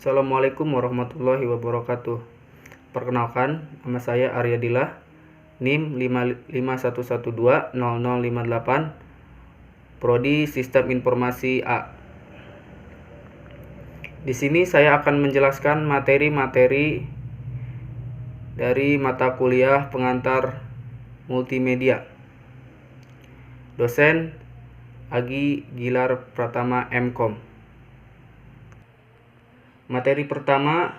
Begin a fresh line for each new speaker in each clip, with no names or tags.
Assalamualaikum warahmatullahi wabarakatuh. Perkenalkan, nama saya Arya Dilah, NIM 551120058, Prodi Sistem Informasi A. Di sini saya akan menjelaskan materi-materi dari mata kuliah pengantar multimedia. Dosen Agi Gilar Pratama MKom. Materi pertama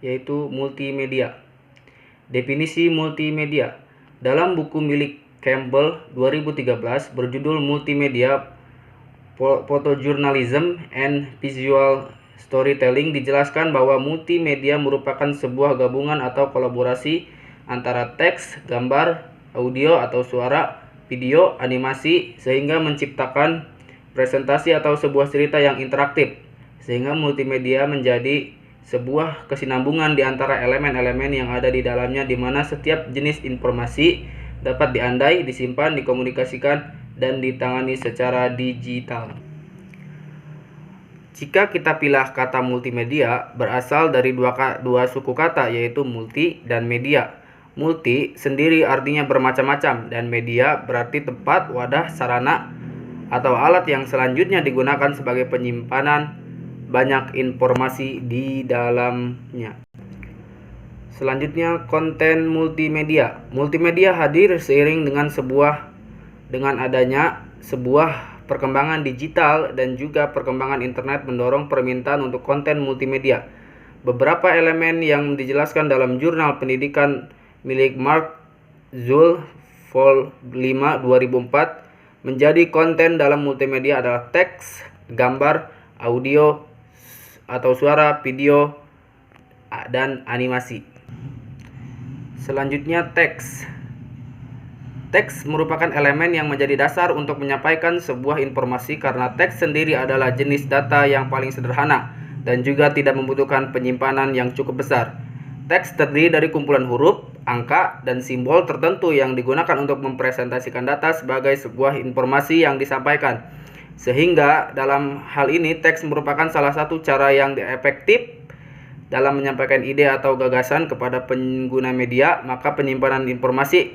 yaitu multimedia. Definisi multimedia. Dalam buku milik Campbell 2013 berjudul Multimedia Photojournalism and Visual Storytelling dijelaskan bahwa multimedia merupakan sebuah gabungan atau kolaborasi antara teks, gambar, audio atau suara, video, animasi sehingga menciptakan presentasi atau sebuah cerita yang interaktif. Sehingga multimedia menjadi sebuah kesinambungan di antara elemen-elemen yang ada di dalamnya, di mana setiap jenis informasi dapat diandai, disimpan, dikomunikasikan, dan ditangani secara digital. Jika kita pilih kata multimedia, berasal dari dua suku kata, yaitu multi dan media. Multi sendiri artinya bermacam-macam, dan media berarti tempat, wadah, sarana, atau alat yang selanjutnya digunakan sebagai penyimpanan banyak informasi di dalamnya. Selanjutnya, konten multimedia. Multimedia hadir seiring dengan adanya sebuah perkembangan digital dan juga perkembangan internet mendorong permintaan untuk konten multimedia. Beberapa elemen yang dijelaskan dalam jurnal pendidikan milik Mark Zuhl Vol 5 2004 menjadi konten dalam multimedia adalah teks, gambar, audio atau suara, video, dan animasi. Selanjutnya, teks. Teks merupakan elemen yang menjadi dasar untuk menyampaikan sebuah informasi karena teks sendiri adalah jenis data yang paling sederhana dan juga tidak membutuhkan penyimpanan yang cukup besar. Teks terdiri dari kumpulan huruf, angka, dan simbol tertentu yang digunakan untuk mempresentasikan data sebagai sebuah informasi yang disampaikan. Sehingga dalam hal ini teks merupakan salah satu cara yang efektif dalam menyampaikan ide atau gagasan kepada pengguna media, maka penyimpanan informasi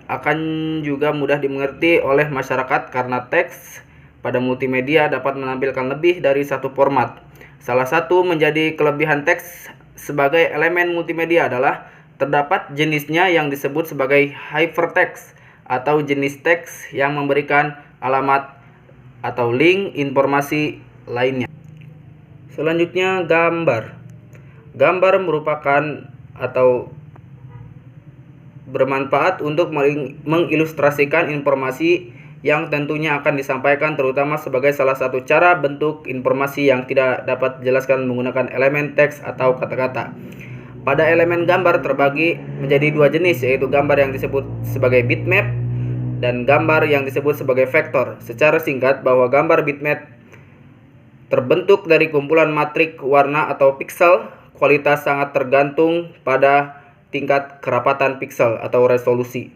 akan juga mudah dimengerti oleh masyarakat karena teks pada multimedia dapat menampilkan lebih dari satu format. Salah satu menjadi kelebihan teks sebagai elemen multimedia adalah terdapat jenisnya yang disebut sebagai hypertext atau jenis teks yang memberikan alamat atau link informasi lainnya. Selanjutnya, gambar. Gambar merupakan atau bermanfaat untuk mengilustrasikan informasi yang tentunya akan disampaikan, terutama sebagai salah satu cara bentuk informasi yang tidak dapat dijelaskan menggunakan elemen teks atau kata-kata. Pada elemen gambar terbagi menjadi dua jenis, yaitu gambar yang disebut sebagai bitmap dan gambar yang disebut sebagai vektor. Secara singkat, bahwa gambar bitmap terbentuk dari kumpulan matrik warna atau piksel. Kualitas sangat tergantung pada tingkat kerapatan piksel atau resolusi.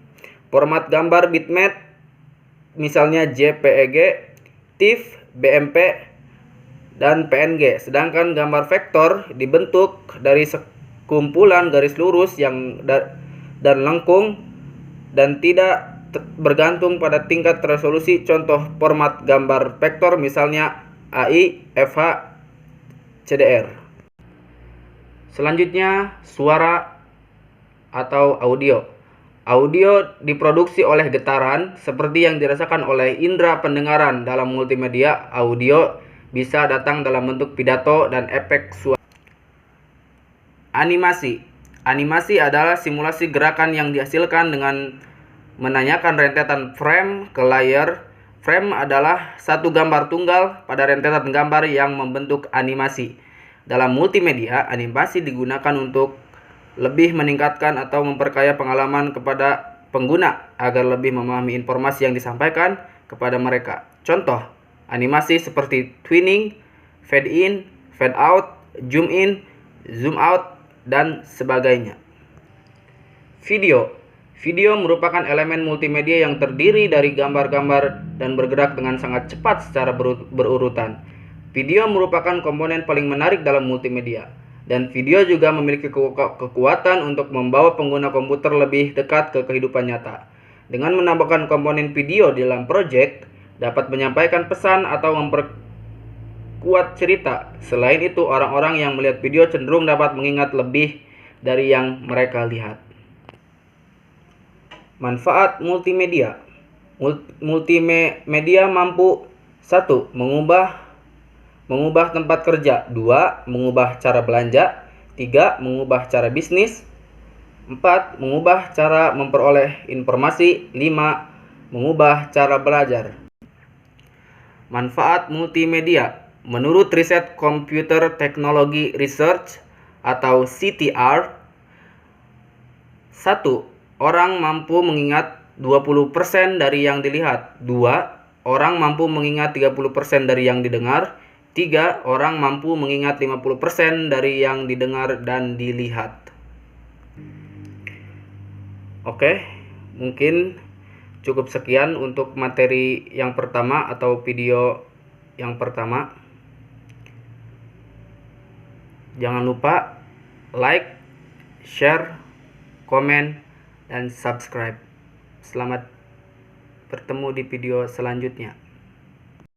Format gambar bitmap misalnya JPEG, TIFF, BMP, dan PNG. Sedangkan gambar vektor dibentuk dari sekumpulan garis lurus dan lengkung dan tidak bergantung pada tingkat resolusi. Contoh format gambar vektor misalnya AI, FH, CDR. Selanjutnya, suara atau audio. Audio diproduksi oleh getaran seperti yang dirasakan oleh indera pendengaran. Dalam multimedia, audio bisa datang dalam bentuk pidato dan efek suara. Animasi. Animasi adalah simulasi gerakan yang dihasilkan dengan menanyakan rentetan frame ke layar. Frame adalah satu gambar tunggal pada rentetan gambar yang membentuk animasi. Dalam multimedia, animasi digunakan untuk lebih meningkatkan atau memperkaya pengalaman kepada pengguna agar lebih memahami informasi yang disampaikan kepada mereka. Contoh, animasi seperti twinning, fade in, fade out, zoom in, zoom out, dan sebagainya. Video. Video merupakan elemen multimedia yang terdiri dari gambar-gambar dan bergerak dengan sangat cepat secara berurutan. Video merupakan komponen paling menarik dalam multimedia, dan video juga memiliki kekuatan untuk membawa pengguna komputer lebih dekat ke kehidupan nyata. Dengan menambahkan komponen video di dalam proyek, dapat menyampaikan pesan atau memperkuat cerita. Selain itu, orang-orang yang melihat video cenderung dapat mengingat lebih dari yang mereka lihat. Manfaat multimedia. Multimedia mampu 1. Mengubah tempat kerja. 2. Mengubah cara belanja. 3. Mengubah cara bisnis. 4. Mengubah cara memperoleh informasi. 5. Mengubah cara belajar. Manfaat multimedia. Menurut riset Computer Technology Research atau CTR, 1. Orang mampu mengingat 20% dari yang dilihat. 2. Orang mampu mengingat 30% dari yang didengar. 3. Orang mampu mengingat 50% dari yang didengar dan dilihat. Oke, mungkin cukup sekian untuk materi yang pertama atau video yang pertama. Jangan lupa like, share, komen, dan subscribe. Selamat bertemu di video selanjutnya.